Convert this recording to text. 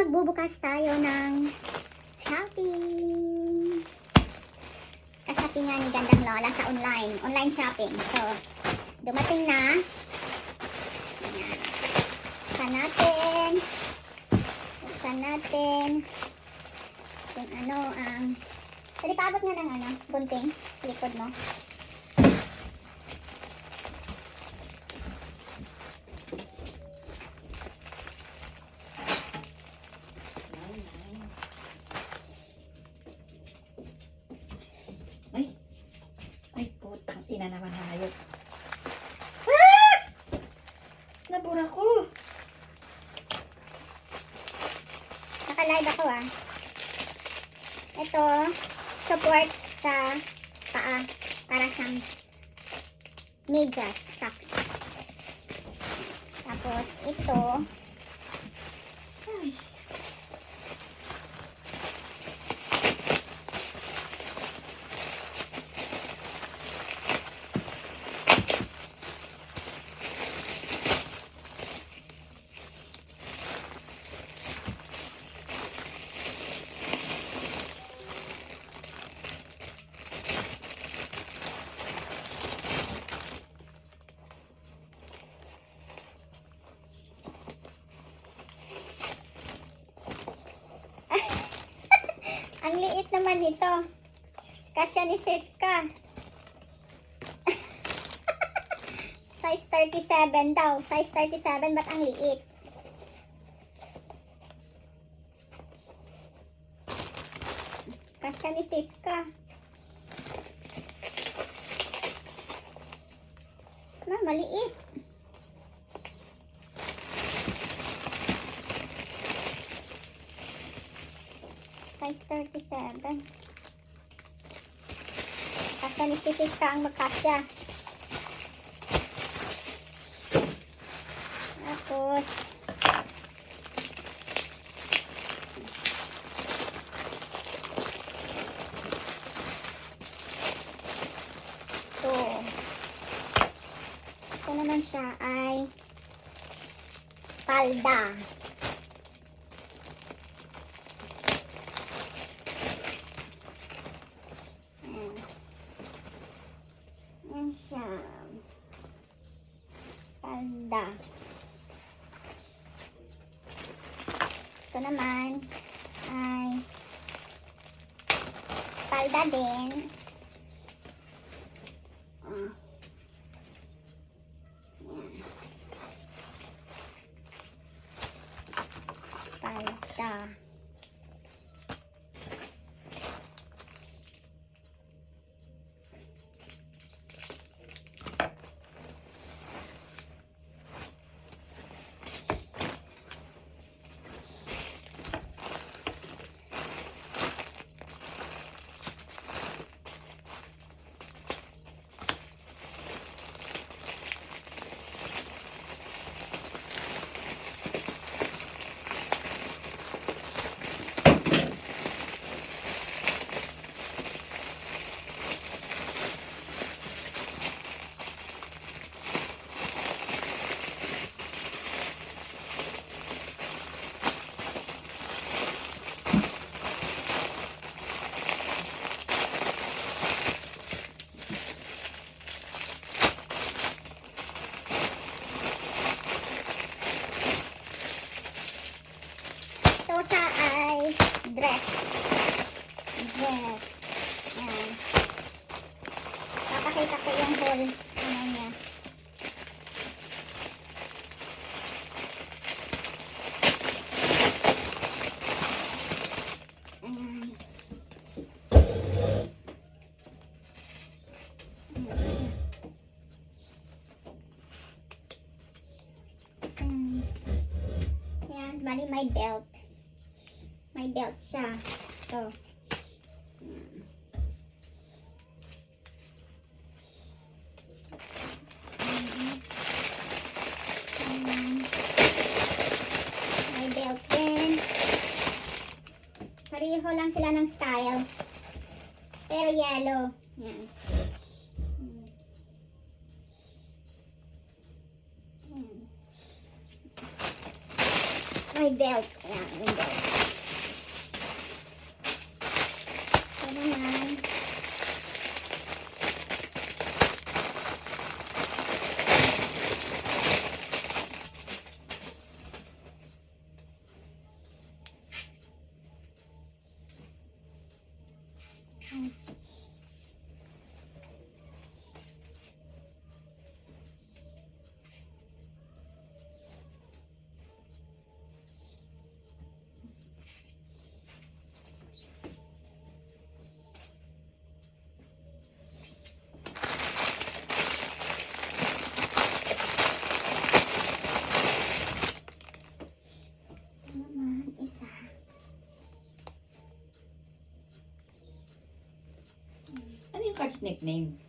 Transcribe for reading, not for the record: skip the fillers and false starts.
magbubukas tayo ng shopping. Ka-shoppingan ni Gandang Lola sa online shopping. So, dumating na. Ayan. Buksan natin kung ano ang pwede paabot nga ng gunting sa likod mo. Ay, putang ina naman, hayop. Ah! Nabura ko. Naka-live ako Ito, support sa paa. Para siyang medyas, socks. Tapos, ito. Ay. Ang liit naman nito. Kasya ni Siska. Size 37 daw. Size 37, ba't ang liit? Kasya ni Siska. Maliit. Size 37. Kasya ni Siska ang magkasya. Tapos, ito naman siya ay palda. Yan siya. Palda. Ito naman ay palda din. Yan. Palda. Ito siya ay dress. Yan. Papakita ko yung whole niya. Ayan. Ayan, bali may belt. May belt siya. Ito. May belt din. Pareho lang sila ng style. Pero yellow. Yan. May belt. Ayan, yung belt. Ito naman. Naman, isa. Ano yung card's nickname?